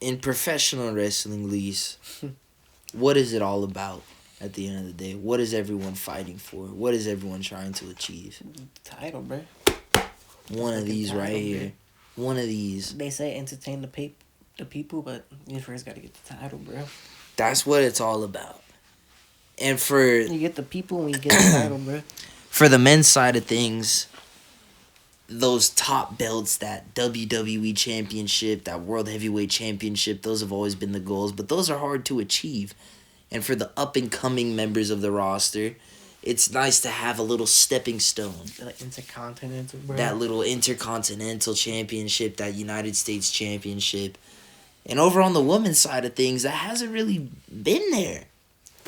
in professional wrestling, Luis, what is it all about at the end of the day? What is everyone fighting for? What is everyone trying to achieve? Title, bro. One of these right here. One of these. They say entertain the people, but you first got to get the title, bro. That's what it's all about. And for you get the people when you get the title, bro. For the men's side of things, those top belts, that WWE Championship, that World Heavyweight Championship, those have always been the goals, but those are hard to achieve. And for the up-and-coming members of the roster, it's nice to have a little stepping stone. Like Intercontinental, bro. That little Intercontinental Championship, that United States Championship. And over on the women's side of things, that hasn't really been there.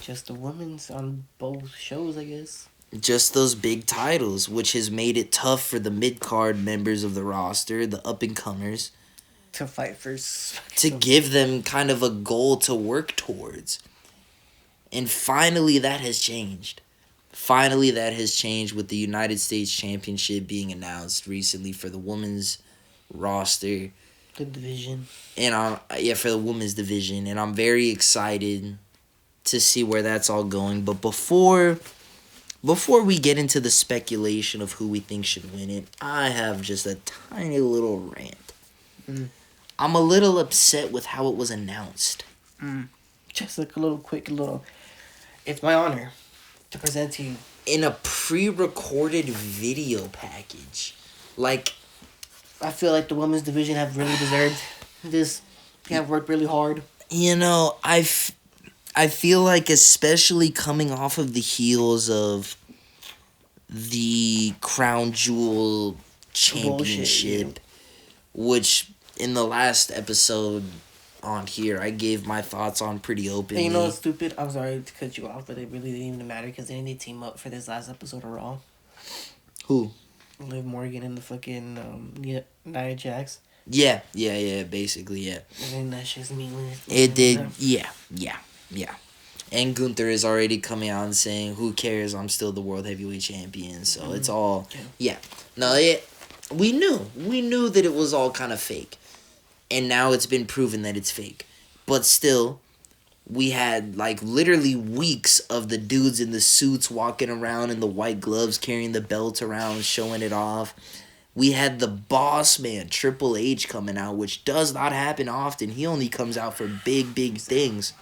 Just the women's on both shows, I guess. Just those big titles, which has made it tough for the mid-card members of the roster, the up-and-comers, to fight first. To give them kind of a goal to work towards. And finally that has changed. Finally that has changed with the United States Championship being announced recently for the women's roster. The division. And for the women's division. And I'm very excited to see where that's all going. But before we get into the speculation of who we think should win it, I have just a tiny little rant. I'm a little upset with how it was announced. Just like a quick little... It's my honor to present to you. In a pre-recorded video package. Like... I feel like the women's division have really deserved this. They have worked really hard. You know, I feel like, especially coming off of the heels of the Crown Jewel Championship, Bullshit, which in the last episode on here, I gave my thoughts on pretty openly. And you know what's stupid? I'm sorry to cut you off, but it really didn't even matter because they didn't team up for this last episode of Raw. Who? Liv Morgan and the fucking Nia Jax. Yeah, basically, yeah. And then that shit's meaningless. It did, yeah. And Gunther is already coming out and saying, who cares, I'm still the World Heavyweight Champion, so it's all, yeah. No, we knew that it was all kind of fake. And now it's been proven that it's fake. But still, we had, like, literally weeks of the dudes in the suits walking around in the white gloves, carrying the belt around, showing it off. We had the boss man, Triple H, coming out, which does not happen often. He only comes out for big things.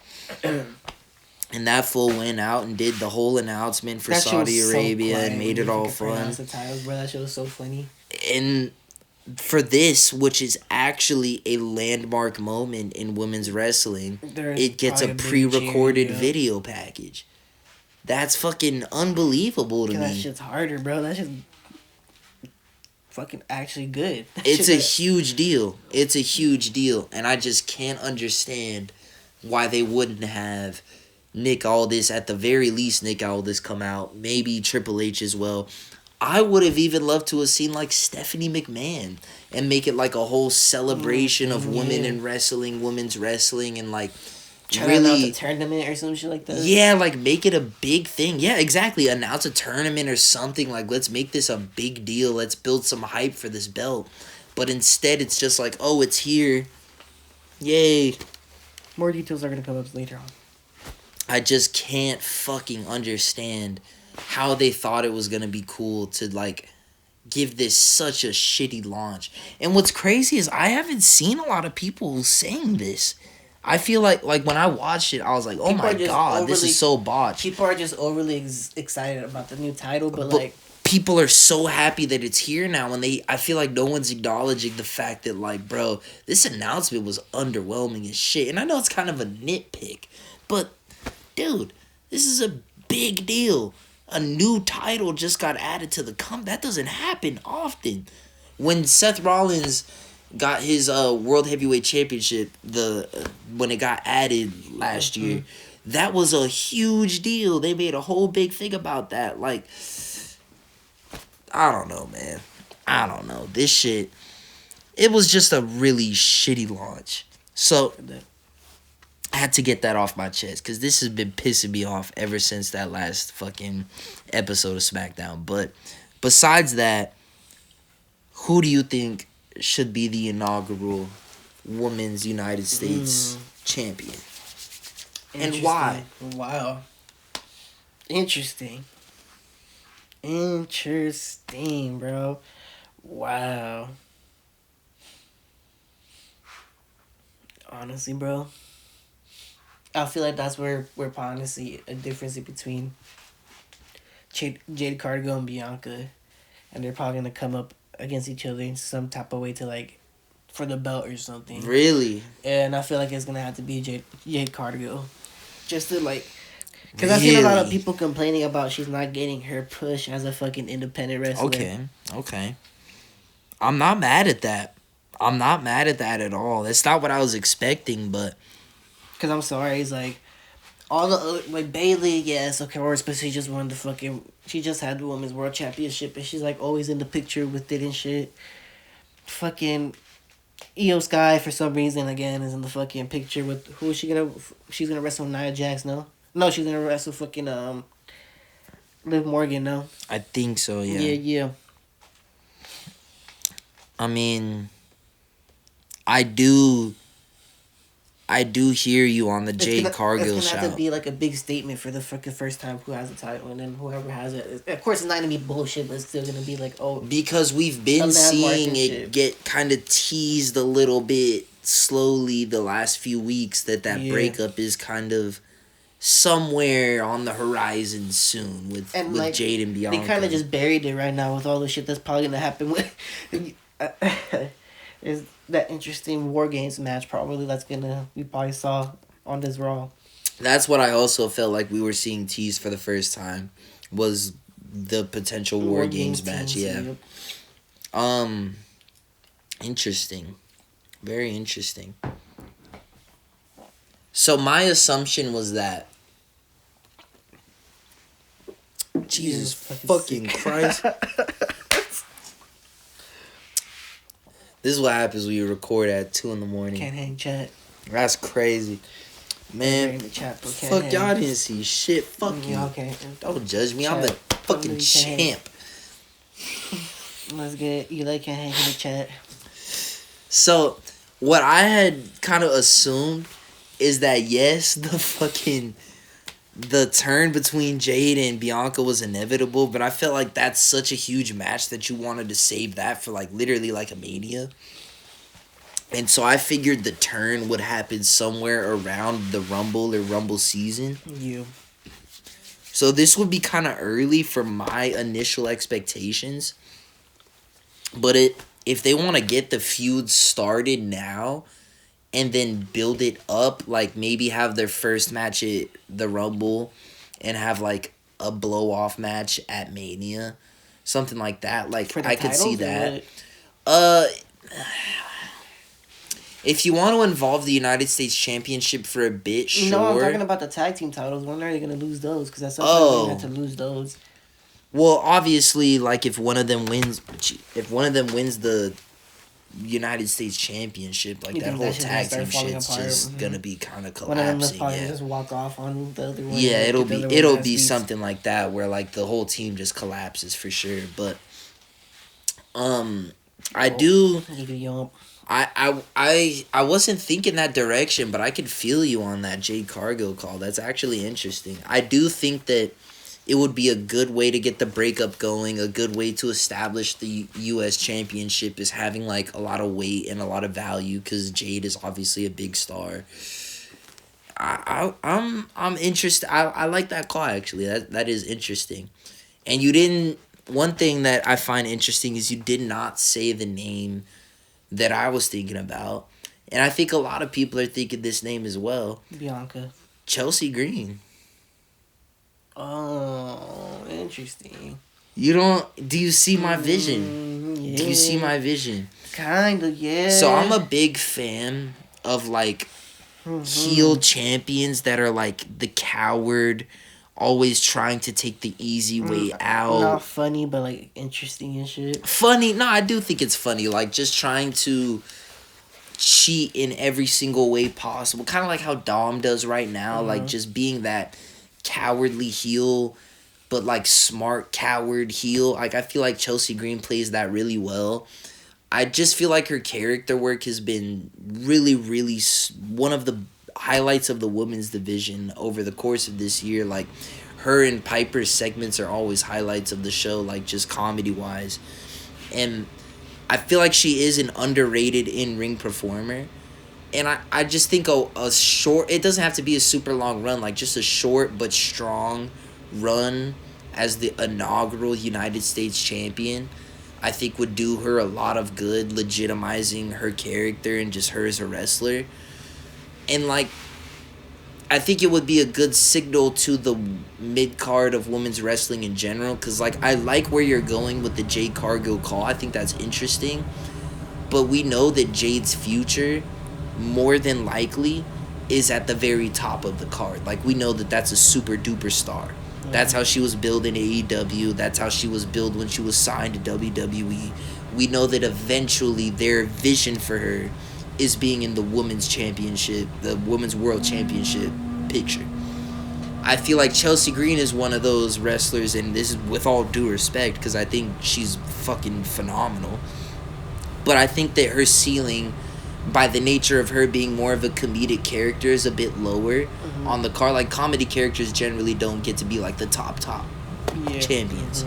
And that fool went out and did the whole announcement for Saudi Arabia and made it all fun. The titles, bro. That shit was so funny. And for this, which is actually a landmark moment in women's wrestling, it gets a pre-recorded video package. That's fucking unbelievable to me. That shit's harder, bro. That shit's fucking actually good. It's a huge deal. It's a huge deal. And I just can't understand why they wouldn't have Nick Aldis, at the very least, Nick Aldis come out. Maybe Triple H as well. I would have even loved to have seen, like, Stephanie McMahon and make it, like, a whole celebration of women in wrestling, women's wrestling, and, like, really... a tournament or some shit like that? Yeah, like, make it a big thing. Yeah, exactly. Announce a tournament or something. Like, let's make this a big deal. Let's build some hype for this belt. But instead, it's just like, oh, it's here. Yay. More details are going to come up later on. I just can't fucking understand how they thought it was going to be cool to, like, give this such a shitty launch. And what's crazy is I haven't seen a lot of people saying this. I feel like when I watched it, I was like, oh my god, this is so botched. People are just overly excited about the new title, but like... people are so happy that it's here now, and I feel like no one's acknowledging the fact that, like, bro, this announcement was underwhelming as shit. And I know it's kind of a nitpick, but, dude, this is a big deal. A new title just got added to the that doesn't happen often. When Seth Rollins got his World Heavyweight Championship, when it got added last year, that was a huge deal. They made a whole big thing about that. Like, I don't know, man. I don't know. This shit, it was just a really shitty launch. So I had to get that off my chest because this has been pissing me off ever since that last fucking episode of SmackDown. But besides that, who do you think should be the inaugural women's United States champion. And Interesting. why? Wow. Interesting. Interesting, bro. Wow. Honestly, bro. I feel like that's where we're probably see a difference between Jade Cargill and Bianca. And they're probably gonna come up against each other in some type of way to like for the belt or something. Really? And I feel like it's gonna have to be Jade Cargill. Just to like because I've seen a lot of people complaining about she's not getting her push as a fucking independent wrestler. Okay. I'm not mad at that. I'm not mad at that at all. That's not what I was expecting, but... Because I'm sorry, it's like... All the other... Like, Bayley, yes, okay, or but she just won the fucking... She just had the Women's World Championship, and she's, like, always in the picture with it and shit. Fucking... Io Sky, for some reason, again, is in the fucking picture with... Who is she gonna... She's gonna wrestle Nia Jax, no? No, she's gonna wrestle fucking, Liv Morgan, no? I think so, yeah. Yeah. I mean... I do hear you on the Jade Cargill It's gonna shout. have to be like a big statement for the fucking first time who has the title, and then whoever has it. Of course, it's not gonna be bullshit, but it's still gonna be like, oh. Because we've been seeing it get kind of teased a little bit slowly the last few weeks that breakup is kind of somewhere on the horizon soon with like, Jade and Bianca. They kind of just buried it right now with all the shit that's probably gonna happen with. Is that interesting War Games match probably we probably saw on this Raw. That's what I also felt like we were seeing teased for the first time was the potential War Games match. Yeah. Interesting. Very interesting. So my assumption was that Jesus fucking Christ. This is what happens when you record at 2 a.m. Can't hang chat. That's crazy. Man, fuck y'all didn't see shit. Fuck you. Okay. Don't judge me. I'm the fucking champ. Let's get Eli can't hang in the chat. So, what I had kind of assumed is that yes, the turn between Jade and Bianca was inevitable, but I felt like that's such a huge match that you wanted to save that for like literally like a Mania. And so I figured the turn would happen somewhere around the Rumble or Rumble season. So this would be kind of early for my initial expectations. But if they want to get the feud started now and then build it up, like maybe have their first match at the Rumble and have like a blow-off match at Mania, something like that. Like I could see that. If you want to involve the United States Championship for a bit, sure. No, I'm talking about the tag team titles. When are they going to lose those? Because that's something they have to lose those. Well, obviously, like if one of them wins the United States Championship, like that whole tag team shit's just gonna be kind of collapsing. One of them probably just walk off on the other one. Yeah, it'll be something like that where like the whole team just collapses for sure. But I wasn't thinking that direction, but I could feel you on that Jade Cargill call. That's actually interesting. I do think that it would be a good way to get the breakup going, a good way to establish the U.S. Championship is having like a lot of weight and a lot of value because Jade is obviously a big star. I'm interested. I like that call actually. That is interesting. And you didn't. One thing that I find interesting is you did not say the name that I was thinking about, and I think a lot of people are thinking this name as well. Bianca. Chelsea Green. Oh, interesting. Do you see my vision? Yeah. Do you see my vision? Kinda, yeah. So I'm a big fan of like heel champions that are like the coward, always trying to take the easy way out. Not funny, but like interesting and shit. Funny? No, I do think it's funny. Like just trying to cheat in every single way possible. Kind of like how Dom does right now. Like just being that cowardly heel, but like smart coward heel. Like I feel like Chelsea Green plays that really well. I just feel like her character work has been really, really one of the highlights of the women's division over the course of this year. Like, her and Piper's segments are always highlights of the show, like, just comedy-wise. And I feel like she is an underrated in-ring performer. And I just think a short... It doesn't have to be a super long run. Like, just a short but strong run as the inaugural United States champion, I think would do her a lot of good, legitimizing her character and just her as a wrestler. And, like, I think it would be a good signal to the mid-card of women's wrestling in general. Because, like, I like where you're going with the Jade Cargill call. I think that's interesting. But we know that Jade's future, more than likely, is at the very top of the card. Like, we know that that's a super-duper star. That's how she was billed in AEW. That's how she was billed when she was signed to WWE. We know that eventually their vision for her is being in the women's championship, the women's world championship picture. I feel like Chelsea Green is one of those wrestlers, and this is with all due respect because I think she's fucking phenomenal. But I think that her ceiling, by the nature of her being more of a comedic character, is a bit lower on the card. Like, comedy characters generally don't get to be like the top champions.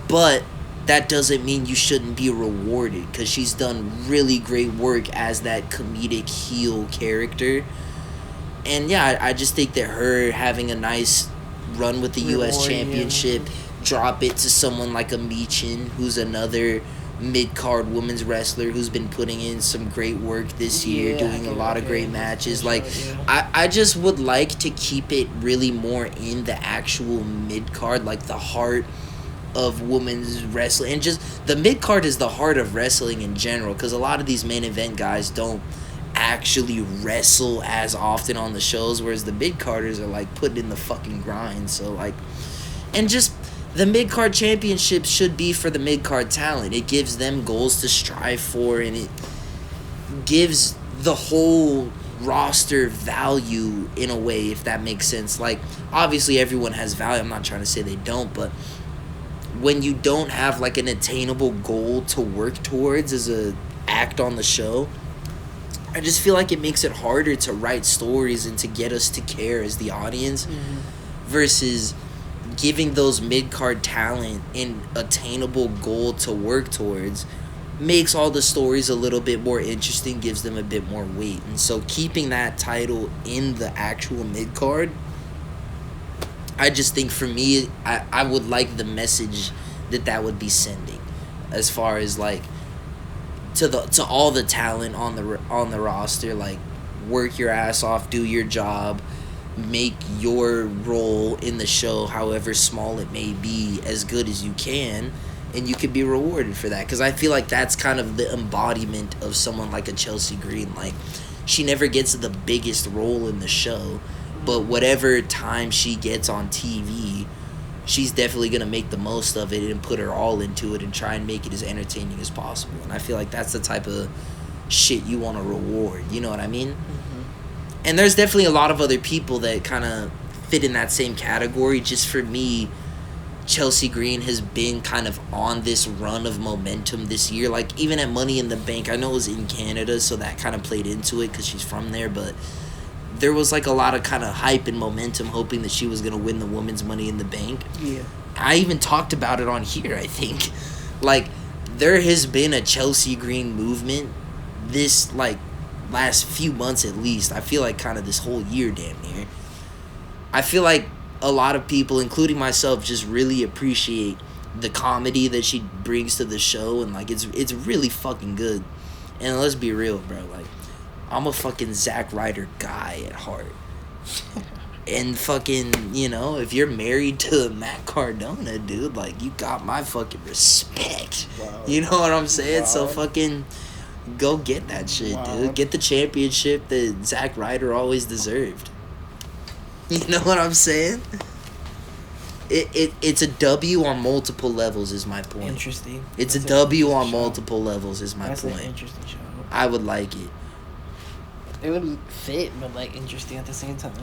But that doesn't mean you shouldn't be rewarded, because she's done really great work as that comedic heel character. And yeah, I just think that her having a nice run with the U.S. Championship, drop it to someone like a Michin, who's another mid-card women's wrestler who's been putting in some great work this year, doing a lot of great matches. Like, I just would like to keep it really more in the actual mid-card, like the heart of women's wrestling. And just, the mid-card is the heart of wrestling in general, because a lot of these main event guys don't actually wrestle as often on the shows, whereas the mid-carders are, like, putting in the fucking grind. So, like, and just... the mid-card championship should be for the mid-card talent. It gives them goals to strive for, and it gives the whole roster value in a way, if that makes sense. Like, obviously everyone has value. I'm not trying to say they don't, but when you don't have, like, an attainable goal to work towards as a act on the show, I just feel like it makes it harder to write stories and to get us to care as the audience versus giving those mid-card talent an attainable goal to work towards makes all the stories a little bit more interesting, gives them a bit more weight. And so keeping that title in the actual mid-card, I just think for me, I would like the message that would be sending, as far as, like, to all the talent on the roster, like, work your ass off, do your job, make your role in the show, however small it may be, as good as you can, and you could be rewarded for that. Because I feel like that's kind of the embodiment of someone like a Chelsea Green. Like, she never gets the biggest role in the show, but whatever time she gets on TV, she's definitely going to make the most of it and put her all into it and try and make it as entertaining as possible. And I feel like that's the type of shit you want to reward. You know what I mean? And there's definitely a lot of other people that kind of fit in that same category. Just for me, Chelsea Green has been kind of on this run of momentum this year. Like, even at Money in the Bank, I know it was in Canada, so that kind of played into it because she's from there, but there was, like, a lot of kind of hype and momentum hoping that she was going to win the women's Money in the Bank. Yeah. I even talked about it on here, I think. Like, there has been a Chelsea Green movement this, like, last few months at least. I feel like kind of this whole year, damn near. I feel like a lot of people, including myself, just really appreciate the comedy that she brings to the show, and, like, it's really fucking good. And let's be real, bro, like, I'm a fucking Zack Ryder guy at heart. And fucking, you know, if you're married to Matt Cardona, dude, like, you got my fucking respect. Wow. You know what I'm saying? Wow. So fucking go get that shit, dude. Get the championship that Zack Ryder always deserved. You know what I'm saying? It's a W on multiple levels is my point. Interesting. It's a W on multiple levels is my That's point. An interesting show. I would like it. It would fit, but like interesting at the same time.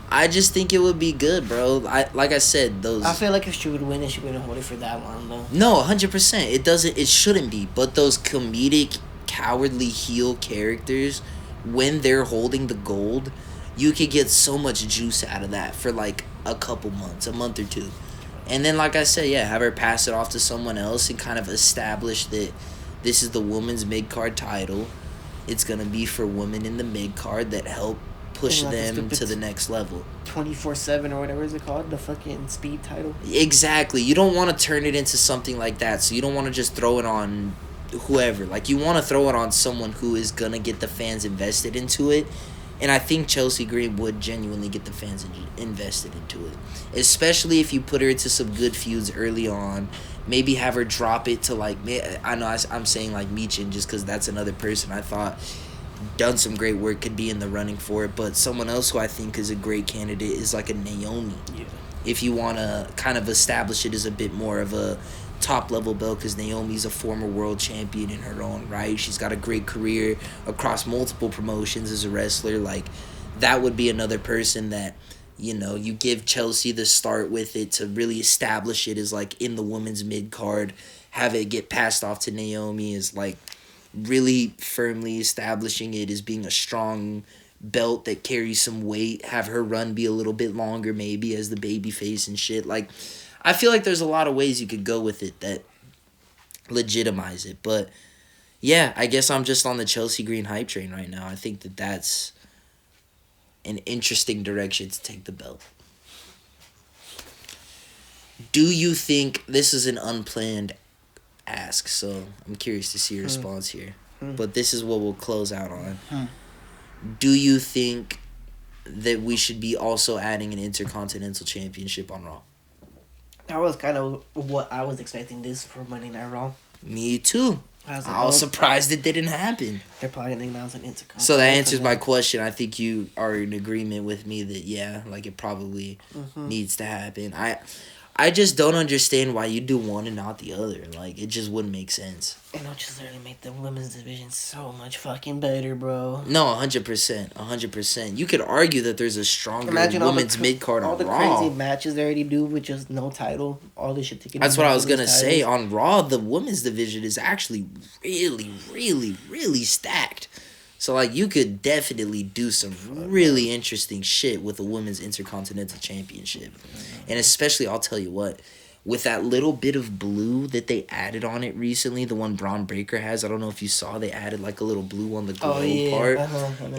I just think it would be good, bro. Like I said, those. I feel like if she would win it, she wouldn't hold it for that long though. No, 100%. It doesn't. It shouldn't be. But those comedic, cowardly heel characters, when they're holding the gold, you could get so much juice out of that for like a couple months, a month or two, and then like I said, yeah, have her pass it off to someone else and kind of establish that this is the women's mid card title. It's gonna be for women in the mid card that help push them to the next level. 24/7 or whatever is it called, the fucking speed title. Exactly. You don't want to turn it into something like that. So you don't want to just throw it on whoever. Like you want to throw it on someone who is gonna get the fans invested into it. And I think Chelsea Green would genuinely get the fans invested into it, especially if you put her into some good feuds early on. Maybe have her drop it to like, I know I'm saying like Michin just because that's another person I thought done some great work, could be in the running for it. But someone else who I think is a great candidate is like a Naomi. Yeah. If you want to kind of establish it as a bit more of a top level belt, because Naomi's a former world champion in her own right. She's got a great career across multiple promotions as a wrestler. Like, that would be another person that, you know, you give Chelsea the start with it to really establish it as like in the women's mid card, have it get passed off to Naomi is like really firmly establishing it as being a strong belt that carries some weight, have her run be a little bit longer maybe as the baby face and shit. Like, I feel like there's a lot of ways you could go with it that legitimize it. But yeah, I guess I'm just on the Chelsea Green hype train right now. I think that that's an interesting direction to take the belt. Do you think this is an unplanned ask? So I'm curious to see your response here. But this is what we'll close out on. Do you think that we should be also adding an Intercontinental Championship on Raw? That was kind of what I was expecting this for Monday Night Raw. Me too. I was surprised it didn't happen. They're probably going to announce an Intercontinental. So that answers my question. I think you are in agreement with me that, yeah, like it probably needs to happen. I just don't understand why you do one and not the other. Like, it just wouldn't make sense. And it'll just literally make the women's division so much fucking better, bro. No, 100%. 100%. You could argue that there's a stronger women's mid-card on Raw. All the crazy matches they already do with just no title. All this shit. That's what I was going to say. On Raw, the women's division is actually really, really, really stacked. So, like, you could definitely do some really interesting shit with the Women's Intercontinental Championship. And especially, I'll tell you what, with that little bit of blue that they added on it recently, the one Braun Breaker has, I don't know if you saw, they added, like, a little blue on the globe part.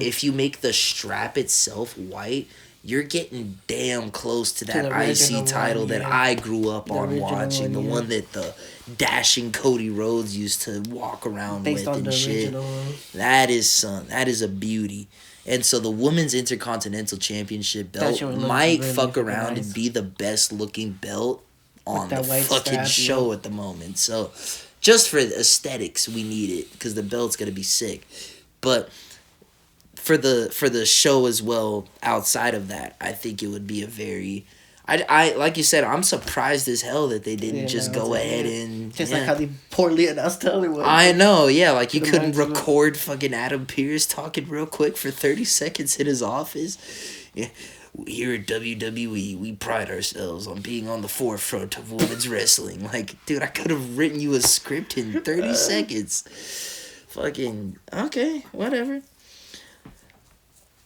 If you make the strap itself white, you're getting damn close to that IC title that I grew up on watching. The one that the dashing Cody Rhodes used to walk around with and shit. That is a beauty. And so the Women's Intercontinental Championship belt might fuck around and be the best looking belt on the fucking show at the moment. So just for aesthetics, we need it because the belt's going to be sick. But for the show as well, outside of that, I think it would be a very... I like you said, I'm surprised as hell that they didn't just go ahead and... Just like how they poorly announced Hollywood. I know, yeah. Like, you couldn't record fucking Adam Pearce talking real quick for 30 seconds in his office. Yeah. Here at WWE, we pride ourselves on being on the forefront of women's wrestling. Like, dude, I could have written you a script in 30 seconds. Fucking... Okay, whatever.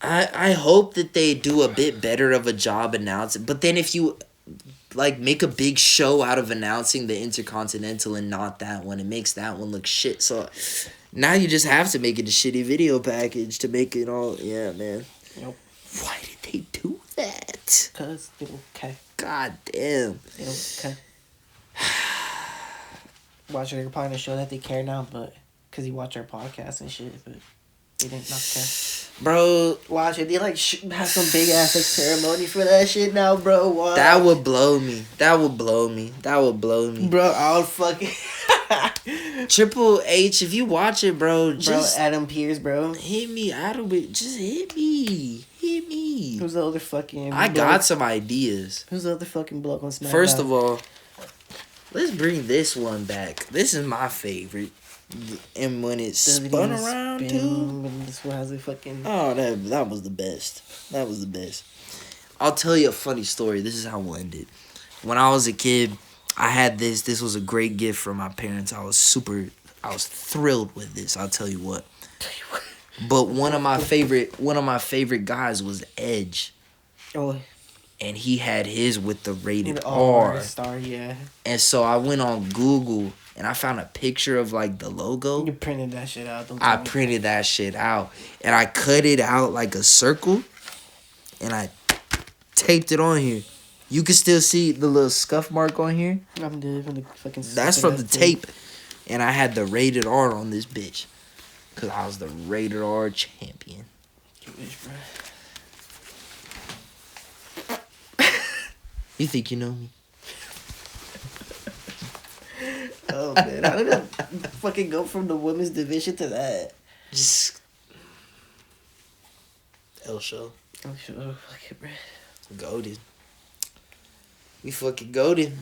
I hope that they do a bit better of a job announcing. But then if you, like, make a big show out of announcing the Intercontinental and not that one, it makes that one look shit. So now you just have to make it a shitty video package to make it all... Yeah, man. Yep. Why did they do that? Because they don't care. God damn. They don't care. Watch, they're probably going to show that they care now, but... Because you watch our podcast and shit, but... They didn't not care. Bro, watch it. They like have some big ass like ceremony for that shit now, bro. Watch. That would blow me. That would blow me. That would blow me. Bro, I'll fucking Triple H, if you watch it, bro, just Adam Pearce, bro. Hit me. Adam, just hit me. Hit me. Who's the other fucking I got some ideas. Who's the other fucking bloke on SmackDown? First of all, let's bring this one back. This is my favorite. And when it Doesn't spun even around spin, too. and this one has a fucking. Oh, that was the best. That was the best. I'll tell you a funny story. This is how we'll end it. When I was a kid, I had this. This was a great gift from my parents. I was thrilled with this. I'll tell you what. But one of my favorite guys was Edge. Oh, And he had his with the rated R R. star, yeah. And so I went on Google and I found a picture of like the logo. You printed that shit out. I printed that shit out. And I cut it out like a circle. And I taped it on here. You can still see the little scuff mark on here. I'm dead from the fucking. That's from the tape. And I had the rated R on this bitch. Because I was the rated R champion. You think you know me? Oh man, how did I fucking go from the women's division to that? Just L show. Oh, sure. Fuck it, bro. Goated. We fucking goated.